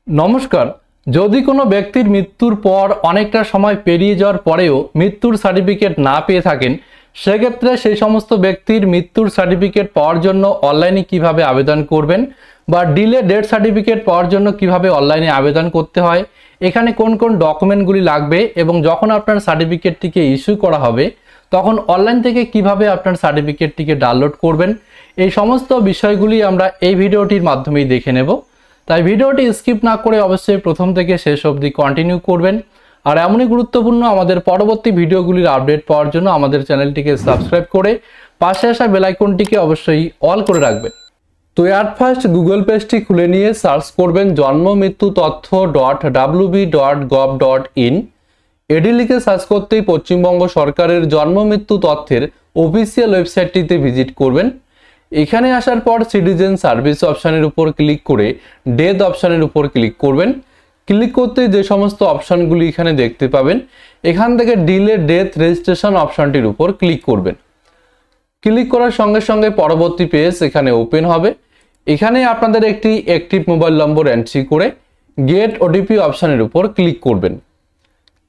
নমস্কার। যদি কোনো ব্যক্তির মৃত্যুর পর অনেকটা সময় পেরিয়ে যাওয়ার পরেও মৃত্যুর সার্টিফিকেট না পেয়ে থাকেন, সেক্ষেত্রে সেই সমস্ত ব্যক্তির মৃত্যুর সার্টিফিকেট পাওয়ার জন্য অনলাইনে কিভাবে আবেদন করবেন বা ডিলে ডেথ সার্টিফিকেট পাওয়ার জন্য কিভাবে অনলাইনে আবেদন করতে হয়, এখানে কোন কোন ডকুমেন্টগুলি লাগবে এবং যখন আপনার সার্টিফিকেটটিকে ইস্যু করা হবে তখন অনলাইন থেকে কিভাবে আপনার সার্টিফিকেটটিকে ডাউনলোড করবেন, এই সমস্ত বিষয়গুলি আমরা এই ভিডিওটির মাধ্যমেই দেখে নেব। তাই ভিডিওটি স্কিপ না করে অবশ্যই প্রথম থেকে শেষ অবধি কন্টিনিউ করবেন। আর এমনই গুরুত্বপূর্ণ আমাদের পরবর্তী ভিডিওগুলির আপডেট পাওয়ার জন্য আমাদের চ্যানেলটিকে সাবস্ক্রাইব করে পাশে আসা বেল আইকনটিকে অবশ্যই অল করে রাখবেন। তো এট ফার্স্ট গুগল পেজটি খুলে নিয়ে সার্চ করবেন জন্ম মৃত্যু তথ্য .wb.gov.in। এটি লিখে সার্চ করতেই পশ্চিমবঙ্গ সরকারের জন্ম মৃত্যু তথ্যের অফিসিয়াল ওয়েবসাইটটিতে ভিজিট করবেন। এখানে আসার পর সিটিজেন সার্ভিস অপশানের উপর ক্লিক করে ডেথ অপশানের উপর ক্লিক করবেন। ক্লিক করতে যে সমস্ত অপশানগুলি এখানে দেখতে পাবেন, এখান থেকে ডিলে ডেথ রেজিস্ট্রেশন অপশানটির উপর ক্লিক করবেন। ক্লিক করার সঙ্গে সঙ্গে পরবর্তী পেজ এখানে ওপেন হবে। এখানে আপনাদের একটি অ্যাক্টিভ মোবাইল নম্বর এন্ট্রি করে গেট ওটিপি অপশানের উপর ক্লিক করবেন।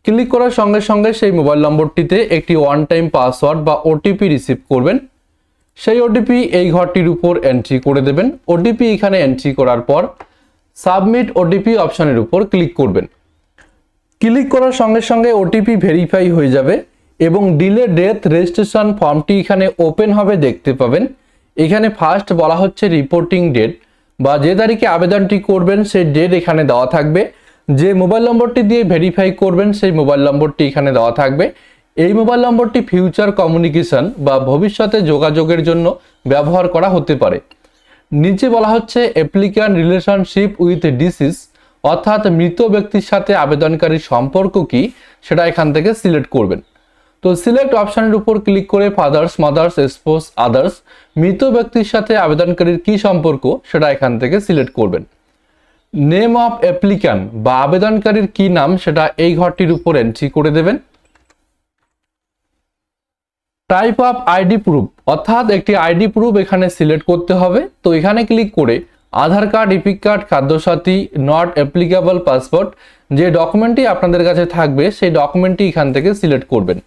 ক্লিক করার সঙ্গে সঙ্গে সেই মোবাইল নম্বরটিতে একটি ওয়ান টাইম পাসওয়ার্ড বা ওটিপি রিসিভ করবেন। সেই ওটিপি এই ঘরটির উপর এন্ট্রি করে দেবেন। ওটিপি এখানে এন্ট্রি করার পর সাবমিট ওটিপি অপশানের উপর ক্লিক করবেন। ক্লিক করার সঙ্গে সঙ্গে ওটিপি ভেরিফাই হয়ে যাবে এবং ডিলে ডেথ রেজিস্ট্রেশন ফর্মটি এখানে ওপেন হবে দেখতে পাবেন। এখানে ফার্স্ট বলা হচ্ছে রিপোর্টিং ডেট বা যে তারিখে আবেদনটি করবেন সেই ডেট এখানে দেওয়া থাকবে। যে মোবাইল নম্বরটি দিয়ে ভেরিফাই করবেন সেই মোবাইল নম্বরটি এখানে দেওয়া থাকবে। এই মোবাইল নম্বরটি ফিউচার কমিউনিকেশন বা ভবিষ্যতে যোগাযোগের জন্য ব্যবহার করা হতে পারে। নিচে বলা হচ্ছে অ্যাপ্লিক্যান্ট রিলেশনশিপ উইথ ডিসিজ, অর্থাৎ মৃত ব্যক্তির সাথে আবেদনকারীর সম্পর্ক কি সেটা এখান থেকে সিলেক্ট করবেন। তো সিলেক্ট অপশানের উপর ক্লিক করে ফাদার্স, মাদার্স, স্পোস, আদার্স, মৃত ব্যক্তির সাথে আবেদনকারীর কি সম্পর্ক সেটা এখান থেকে সিলেক্ট করবেন। নেম অফ অ্যাপ্লিক্যান্ট বা আবেদনকারীর কি নাম সেটা এই ঘরটির উপর এন্ট্রি করে দেবেন। টাইপ অফ আইডি প্রুফ, অর্থাৎ একটি আইডি প্রুফ এখানে সিলেক্ট করতে হবে। তো এখানে ক্লিক করে Aadhaar card, EPIC card, Khadyasathi, not applicable, passport, যে ডকুমেন্টটি আপনাদের কাছে থাকবে সেই ডকুমেন্টটি এখান থেকে সিলেক্ট করবেন।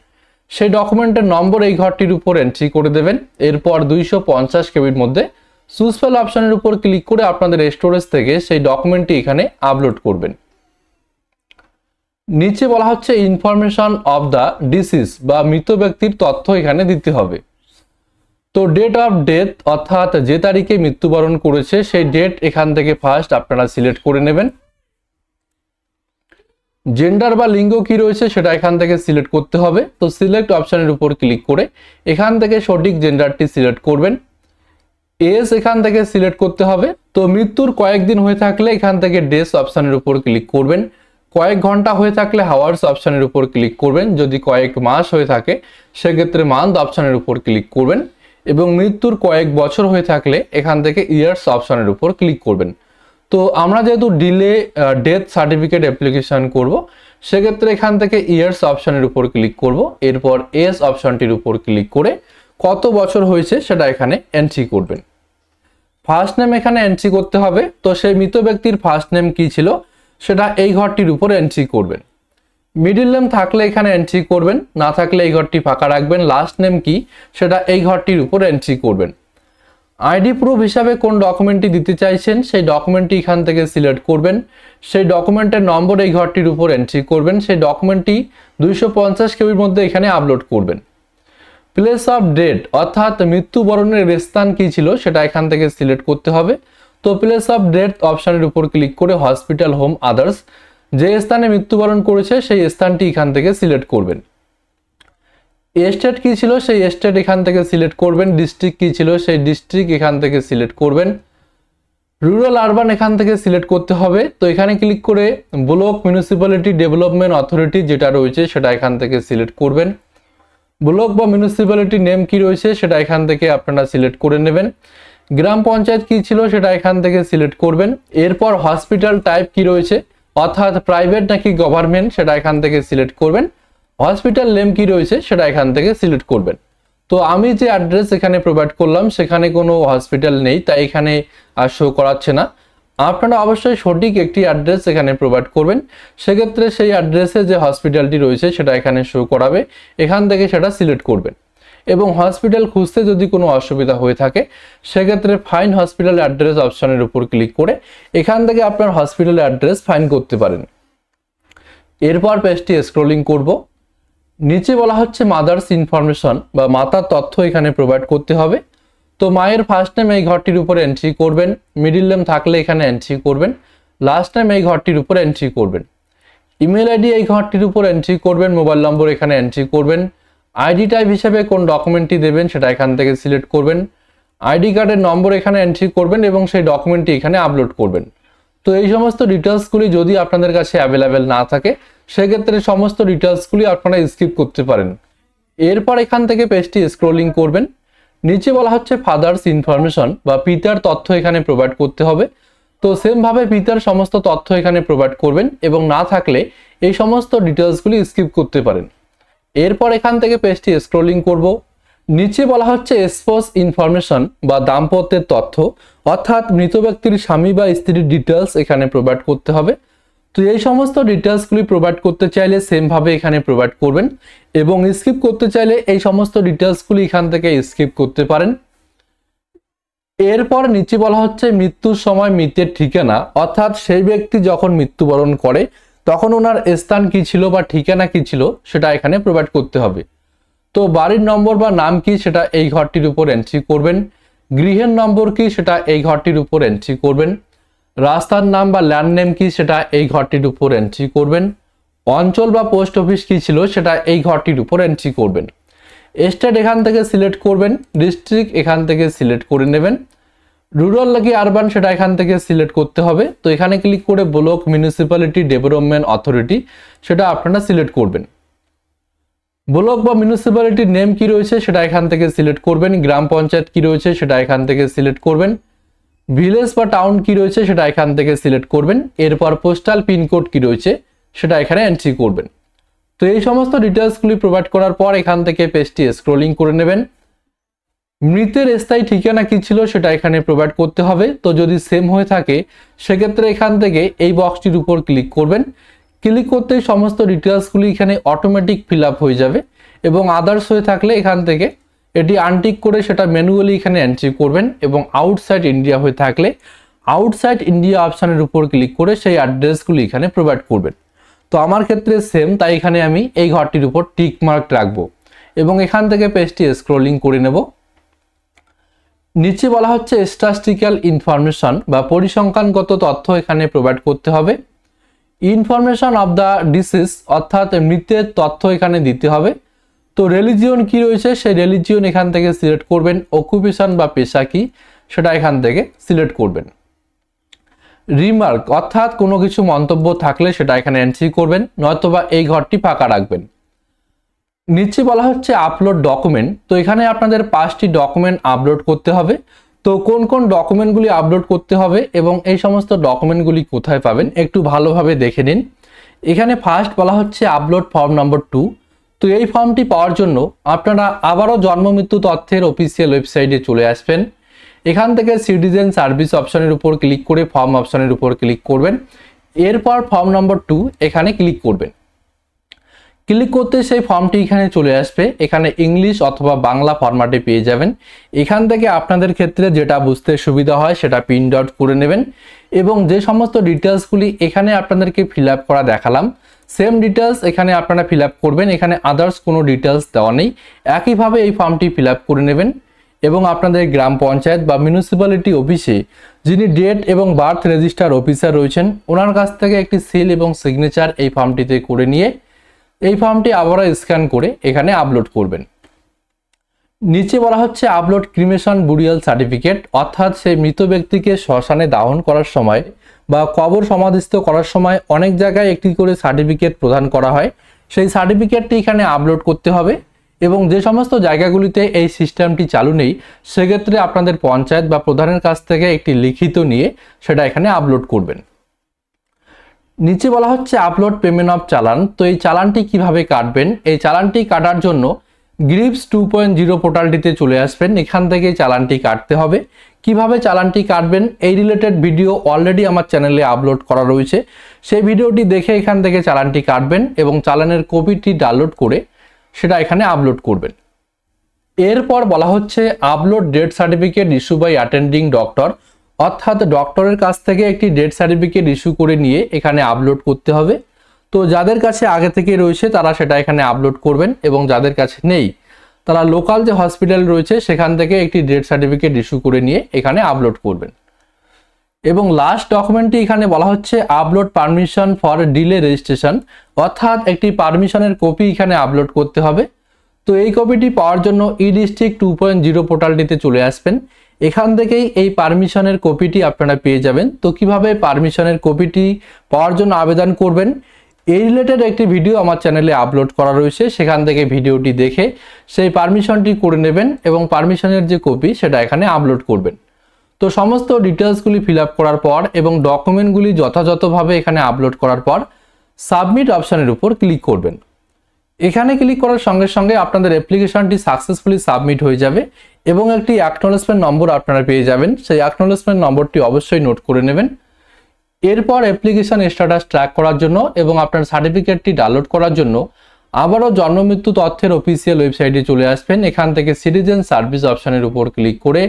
সেই ডকুমেন্টের নম্বর এই ঘরটির উপর এন্ট্রি করে দেবেন। এরপর 250 কেবির মধ্যে চুজ ফাইল অপশানের উপর ক্লিক করে আপনাদের স্টোরেজ থেকে সেই ডকুমেন্টটি এখানে আপলোড করবেন। নিচে বলা হচ্ছে ইনফরমেশন অফ দ্য ডিসিজ বা মৃত ব্যক্তির তথ্য এখানে দিতে হবে। তো ডেট অফ ডেথ, অর্থাৎ যে তারিখে মৃত্যুবরণ করেছে সেই ডেট এখান থেকে ফার্স্ট আপনারা সিলেক্ট করে নেবেন। জেন্ডার বা লিঙ্গ কি রয়েছে সেটা এখান থেকে সিলেক্ট করতে হবে। তো সিলেক্ট অপশানের উপর ক্লিক করে এখান থেকে সঠিক জেন্ডারটি সিলেক্ট করবেন। এজ এখান থেকে সিলেক্ট করতে হবে। তো মৃত্যুর কয়েকদিন হয়ে থাকলে এখান থেকে ডেজ অপশানের উপর ক্লিক করবেন। কয়েক ঘন্টা হয়ে থাকলে হাওয়ার্স অপশানের উপর ক্লিক করবেন। যদি কয়েক মাস হয়ে থাকে সেক্ষেত্রে মান্থ অপশানের উপর ক্লিক করবেন এবং মৃত্যুর কয়েক বছর হয়ে থাকলে এখান থেকে ইয়ার্স অপশানের উপর ক্লিক করবেন। তো আমরা যেহেতু ডিলে ডেথ সার্টিফিকেট অ্যাপ্লিকেশন করব, সেক্ষেত্রে এখান থেকে ইয়ার্স অপশানের উপর ক্লিক করব। এরপর এজ অপশানটির উপর ক্লিক করে কত বছর হয়েছে সেটা এখানে এন্ট্রি করবেন। ফার্স্ট নেম এখানে এন্ট্রি করতে হবে। তো সেই মৃত ব্যক্তির ফার্স্ট নেম কি ছিল সেটা এই ঘরটির উপর এন্ট্রি করবেন। মিডল নেম থাকলে এখানে এন্ট্রি করবেন, না থাকলে এই ঘরটি ফাঁকা রাখবেন। লাস্ট নেম কি সেটা এই ঘরটির উপর এন্ট্রি করবেন। আইডি প্রুফ হিসাবে কোন ডকুমেন্টটি দিতে চাইছেন সেই ডকুমেন্টটি এখান থেকে সিলেক্ট করবেন। সেই ডকুমেন্টের নম্বর এই ঘরটির উপর এন্ট্রি করবেন। সেই ডকুমেন্টটি 250 কেবির মধ্যে এখানে আপলোড করবেন। প্লেস অফ ডেট, অর্থাৎ মৃত্যুবরণের স্থান কি ছিল সেটা এখান থেকে সিলেক্ট করতে হবে। তো প্লেস অফ ডেথ অপশানের উপর ক্লিক করে হসপিটাল, হোম, আদার্স, যে স্থানে মৃত্যুবরণ করেছে সেই স্থানটি এখান থেকে সিলেক্ট করবেন। স্টেট কি ছিল সেই স্টেট এখান থেকে সিলেক্ট করবেন। ডিস্ট্রিক্ট কি ছিল সেই ডিস্ট্রিক্ট এখান থেকে সিলেক্ট করবেন। রুরাল, আরবান এখান থেকে সিলেক্ট করতে হবে। তো এখানে ক্লিক করে ব্লক, মিউনিসিপ্যালিটি, ডেভেলপমেন্ট অথরিটি যেটা রয়েছে সেটা এখান থেকে সিলেক্ট করবেন। ব্লক বা মিউনিসিপ্যালিটি নেম কি রয়েছে সেটা এখান থেকে আপনারা সিলেক্ট করে নেবেন। গ্রাম পঞ্চায়েত কি ছিল সেটা এখান থেকে সিলেক্ট করবেন। এরপর হসপিটাল টাইপ কি রয়েছে, অর্থাৎ প্রাইভেট নাকি গভর্নমেন্ট সেটা এখান থেকে সিলেক্ট করবেন। হসপিটাল নেম কি রয়েছে সেটা এখান থেকে সিলেক্ট করবেন। তো আমি যে অ্যাড্রেস এখানে প্রোভাইড করলাম সেখানে কোনো হসপিটাল নেই, তাই এখানে আর শো করাচ্ছে না। আপনারা অবশ্যই সঠিক একটি অ্যাড্রেস এখানে প্রোভাইড করবেন। সেক্ষেত্রে সেই অ্যাড্রেসে যে হসপিটালটি রয়েছে সেটা এখানে শো করাবে, এখান থেকে সেটা সিলেক্ট করবেন। এবং হসপিটাল খুঁজতে যদি কোনো অসুবিধা হয়ে থাকে সেক্ষেত্রে ফাইন হসপিটাল অ্যাড্রেস অপশনের উপর ক্লিক করে এখান থেকে আপনার হসপিটাল অ্যাড্রেস ফাইন করতে পারেন। এরপর পেজটি স্ক্রলিং করব, নিচে বলা হচ্ছে মাদার্স ইনফরমেশন বা মাতার তথ্য এখানে প্রোভাইড করতে হবে। তো মায়ের ফার্স্ট নেম এই ঘরটির উপর এন্ট্রি করবেন, মিডিল নেম থাকলে এখানে এন্ট্রি করবেন, লাস্ট নেম এই ঘরটির উপর এন্ট্রি করবেন, ইমেল আইডি এই ঘরটির উপর এন্ট্রি করবেন, মোবাইল নম্বর এখানে এন্ট্রি করবেন, আইডি টাইপ হিসেবে কোন ডকুমেন্টটি দেবেন সেটা এখান থেকে সিলেক্ট করবেন, আইডি কার্ডের নম্বর এখানে এন্ট্রি করবেন এবং সেই ডকুমেন্টটি এখানে আপলোড করবেন। তো এই সমস্ত ডিটেলসগুলি যদি আপনাদের কাছে অ্যাভেলেবেল না থাকে সেক্ষেত্রে সমস্ত ডিটেলসগুলি আপনারা স্কিপ করতে পারেন। এরপর এখান থেকে পেজটি স্ক্রলিং করবেন, নিচে বলা হচ্ছে ফাদার্স ইনফরমেশন বা পিতার তথ্য এখানে প্রোভাইড করতে হবে। তো সেমভাবে পিতার সমস্ত তথ্য এখানে প্রোভাইড করবেন এবং না থাকলে এই সমস্ত ডিটেলসগুলি স্কিপ করতে পারেন। এরপর এখান থেকে পেজটি স্ক্রলিং করব, নিচে বলা হচ্ছে স্পোজ ইনফরমেশন বা দাম্পত্যের তথ্য, অর্থাৎ মৃত ব্যক্তির স্বামী বা স্ত্রীর ডিটেলস এখানে প্রোভাইড করতে হবে। তো এই সমস্ত ডিটেলসগুলি প্রোভাইড করতে চাইলে সেমভাবে এখানে প্রোভাইড করবেন এবং স্কিপ করতে চাইলে এই সমস্ত ডিটেলসগুলি এখান থেকে স্কিপ করতে পারেন। এরপর নিচে বলা হচ্ছে মৃত্যুর সময় মৃতের ঠিকানা, অর্থাৎ সেই ব্যক্তি যখন মৃত্যুবরণ করে তখন ওনার স্থান কি ছিল বা ঠিকানা কি ছিল সেটা এখানে প্রোভাইড করতে হবে। তো বাড়ির নম্বর বা নাম কি সেটা এই ঘরটির উপর এন্ট্রি করবেন, গৃহের নম্বর কি সেটা এই ঘরটির উপর এন্ট্রি করবেন, রাস্তার নাম বা ল্যান্ড নেম কি সেটা এই ঘরটির উপর এন্ট্রি করবেন, অঞ্চল বা পোস্ট অফিস কি ছিল সেটা এই ঘরটির উপর এন্ট্রি করবেন, স্টেট এখান থেকে সিলেক্ট করবেন, ডিস্ট্রিক্ট এখান থেকে সিলেক্ট করে নেবেন, রুরাল নাকি আরবান সেটা এখান থেকে সিলেক্ট করতে হবে। তো এখানে ক্লিক করে ব্লক মিউনিসিপ্যালিটি ডেভেলপমেন্ট অথরিটি সেটা আপনারা সিলেক্ট করবেন। ব্লক বা মিউনিসিপ্যালিটির নেম কি রয়েছে সেটা এখান থেকে সিলেক্ট করবেন, গ্রাম পঞ্চায়েত কি রয়েছে সেটা এখান থেকে সিলেক্ট করবেন, ভিলেজ বা টাউন কি রয়েছে সেটা এখান থেকে সিলেক্ট করবেন। এরপর পোস্টাল পিনকোড কি রয়েছে সেটা এখানে এন্ট্রি করবেন। তো এই সমস্ত ডিটেলসগুলি প্রোভাইড করার পর এখান থেকে পেজটি স্ক্রলিং করে নেবেন, মৃতের স্থায়ী ঠিকানা কি ছিল সেটা এখানে প্রোভাইড করতে হবে। তো যদি সেম হয়ে থাকে সেক্ষেত্রে এখান থেকে এই বক্সটির উপর ক্লিক করবেন, ক্লিক করতেই সমস্ত ডিটেলসগুলি এখানে অটোমেটিক ফিল আপ হয়ে যাবে এবং আদার্স হয়ে থাকলে এখান থেকে এটি আনটিক করে সেটা ম্যানুয়ালি এখানে এন্ট্রি করবেন এবং আউটসাইড ইন্ডিয়া হয়ে থাকলে আউটসাইড ইন্ডিয়া অপশানের উপর ক্লিক করে সেই অ্যাড্রেসগুলি এখানে প্রোভাইড করবেন। তো আমার ক্ষেত্রে সেম, তাই এখানে আমি এই ঘরটির উপর টিক মার্ক রাখবো এবং এখান থেকে পেজটি স্ক্রলিং করে নেব। নিচে বলা হচ্ছে স্ট্যাটিস্টিক্যাল ইনফরমেশন বা পরিসংখ্যানগত তথ্য এখানে প্রোভাইড করতে হবে, ইনফরমেশন অফ দ্য ডিসিজ অর্থাৎ মৃতের তথ্য এখানে দিতে হবে। তো রিলিজিয়ন কি রয়েছে সেই রিলিজিয়ন এখান থেকে সিলেক্ট করবেন, অকুপেশন বা পেশা কি সেটা এখান থেকে সিলেক্ট করবেন, রিমার্ক অর্থাৎ কোনো কিছু মন্তব্য থাকলে সেটা এখানে এন্ট্রি করবেন, নয়তোবা এই ঘরটি ফাঁকা রাখবেন। নিচে বলা হচ্ছে আপলোড ডকুমেন্ট, তো এখানে আপনাদের 5টি ডকুমেন্ট আপলোড করতে হবে। তো কোন কোন ডকুমেন্টগুলি আপলোড করতে হবে এবং এই সমস্ত ডকুমেন্টগুলি কোথায় পাবেন একটু ভালোভাবে দেখে নিন। এখানে ফার্স্ট বলা হচ্ছে আপলোড ফর্ম নম্বর 2। তো এই ফর্মটি পাওয়ার জন্য আপনারা আবারও জন্ম মৃত্যু তথ্যের অফিসিয়াল ওয়েবসাইটে চলে আসবেন, এখান থেকে সিটিজেন সার্ভিস অপশনের উপর ক্লিক করে ফর্ম অপশনের উপর ক্লিক করবেন, এরপর ফর্ম নম্বর 2 এখানে ক্লিক করবেন। ক্লিক করতে সেই ফর্মটি এখানে চলে আসবে, এখানে ইংলিশ অথবা বাংলা ফরম্যাটে পেয়ে যাবেন। এখান থেকে আপনাদের ক্ষেত্রে যেটা বুঝতে সুবিধা হয় সেটা প্রিন্ট আউট করে নেবেন এবং যে সমস্ত ডিটেলসগুলি এখানে আপনাদেরকে ফিল আপ করা দেখালাম সেম ডিটেলস এখানে আপনারা ফিল আপ করবেন, এখানে আদার্স কোনো ডিটেলস দেওয়া নেই। একইভাবে এই ফর্মটি ফিল আপ করে নেবেন এবং আপনাদের গ্রাম পঞ্চায়েত বা মিউনিসিপ্যালিটি অফিসে যিনি ডেট এবং বার্থ রেজিস্টার অফিসার রয়েছেন ওনার কাছ থেকে একটি সিল এবং সিগনেচার এই ফর্মটিতে করে নিয়ে এই ফর্মটি আবারও স্ক্যান করে এখানে আপলোড করবেন। নিচে বলা হচ্ছে আপলোড ক্রিমেশন বুরিয়াল সার্টিফিকেট, অর্থাৎ সেই মৃত ব্যক্তিকে শ্মশানে দাহন করার সময় বা কবর সমাধিস্থ করার সময় অনেক জায়গায় একটি করে সার্টিফিকেট প্রদান করা হয়, সেই সার্টিফিকেটটি এখানে আপলোড করতে হবে এবং যে সমস্ত জায়গাগুলিতে এই সিস্টেমটি চালু নেই সেক্ষেত্রে আপনাদের পঞ্চায়েত বা প্রধানের কাছ থেকে একটি লিখিত নিয়ে সেটা এখানে আপলোড করবেন। নিচে বলা হচ্ছে আপলোড পেমেন্ট অফ চালান, তো এই চালানটি কিভাবে কাটবেন, এই চালানটি কাটার জন্য গ্রিপস 2.0 পোর্টালটিতে চলে আসবেন। এখান থেকে চালানটি কাটতে হবে। কিভাবে চালানটি কাটবেন এই রিলেটেড ভিডিও অলরেডি আমার চ্যানেলে আপলোড করা রয়েছে। সেই ভিডিওটি দেখে এখান থেকে চালানটি কাটবেন এবং চালানের কপিটি ডাউনলোড করে সেটা এখানে আপলোড করবেন। এরপর বলা হচ্ছে upload death certificate issue by attending doctor, অর্থাৎ ডক্টরের কাছ থেকে একটি ডেথ সার্টিফিকেট ইস্যু করে নিয়ে এখানে আপলোড করতে হবে। তো যাদের কাছে আগে থেকে রয়েছে তারা সেটা এখানে আপলোড করবেন এবং যাদের কাছে নেই তারা লোকাল যে হসপিটাল রয়েছে সেখান থেকে একটি ডেথ সার্টিফিকেট ইস্যু করে নিয়ে এখানে আপলোড করবেন। এবং লাস্ট ডকুমেন্টটি এখানে বলা হচ্ছে upload permission for delay registration, অর্থাৎ একটি পারমিশনের কপি এখানে আপলোড করতে হবে। তো এই কপিটি পাওয়ার জন্য ই ডিস্ট্রিক্ট 2.0 পোর্টালটিতে চলে আসবেন। এখান থেকেই এই পারমিশনের কপিটি আপনারা পেয়ে যাবেন। তো কিভাবে পারমিশনের কপিটি পাওয়ার জন্য আবেদন করবেন এই রিলেটেড একটি ভিডিও আমার চ্যানেলে আপলোড করা রয়েছে, সেখান থেকে ভিডিওটি দেখে সেই পারমিশনটি করে নেবেন এবং পারমিশনের যে কপি সেটা এখানে আপলোড করবেন। তো সমস্ত ডিটেলসগুলি ফিল আপ করার পর এবং ডকুমেন্টগুলি যথাযথভাবে এখানে আপলোড করার পর সাবমিট অপশানের উপর ক্লিক করবেন। এখানে ক্লিক করার সঙ্গে সঙ্গে আপনাদের অ্যাপ্লিকেশনটি সাকসেসফুলি সাবমিট হয়ে যাবে এবং একটি অ্যাকনলেজমেন্ট নম্বর আপনারা পেয়ে যাবেন। সেই অ্যাকনলেজমেন্ট নম্বরটি অবশ্যই নোট করে নেবেন। এরপর অ্যাপ্লিকেশন স্ট্যাটাস ট্র্যাক করার জন্য এবং আপনার সার্টিফিকেটটি ডাউনলোড করার জন্য আবারও জন্ম মৃত্যু তথ্যের অফিসিয়াল ওয়েবসাইটে চলে আসবেন। এখান থেকে সিটিজেন সার্ভিস অপশানের উপর ক্লিক করে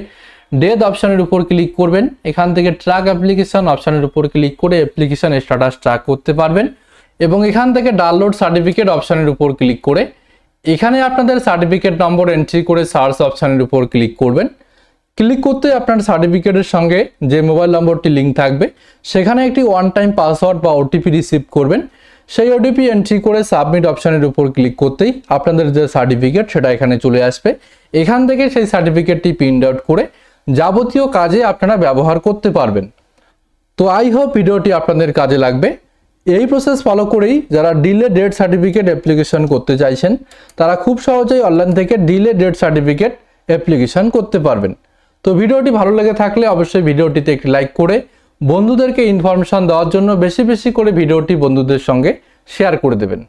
ডেথ অপশানের উপর ক্লিক করবেন। এখান থেকে ট্র্যাক অ্যাপ্লিকেশন অপশানের উপর ক্লিক করে অ্যাপ্লিকেশন স্ট্যাটাস ট্র্যাক করতে পারবেন এবং এখান থেকে ডাউনলোড সার্টিফিকেট অপশানের উপর ক্লিক করে এখানে আপনাদের সার্টিফিকেট নম্বর এন্ট্রি করে সার্চ অপশানের উপর ক্লিক করবেন। ক্লিক করতে আপনার সার্টিফিকেটের সঙ্গে যে মোবাইল নম্বরটি লিঙ্ক থাকবে সেখানে একটি ওয়ান টাইম পাসওয়ার্ড বা ওটিপি রিসিভ করবেন। সেই ওটিপি এন্ট্রি করে সাবমিট অপশানের উপর ক্লিক করতেই আপনাদের যে সার্টিফিকেট সেটা এখানে চলে আসবে। এখান থেকে সেই সার্টিফিকেটটি প্রিন্ট আউট করে যাবতীয় কাজে আপনারা ব্যবহার করতে পারবেন। তো আই হোপ ভিডিওটি আপনাদের কাজে লাগবে। এই প্রসেস ফলো করেই যারা ডিলে ডেথ সার্টিফিকেট অ্যাপ্লিকেশন করতে চাইছেন তারা খুব সহজেই অনলাইন থেকে ডিলে ডেথ সার্টিফিকেট অ্যাপ্লিকেশন করতে পারবেন। তো ভিডিওটি ভালো লেগে থাকলে অবশ্যই ভিডিওটিতে একটি লাইক করে বন্ধুদেরকে ইনফরমেশন দেওয়ার জন্য বেশি বেশি করে ভিডিওটি বন্ধুদের সঙ্গে শেয়ার করে দেবেন।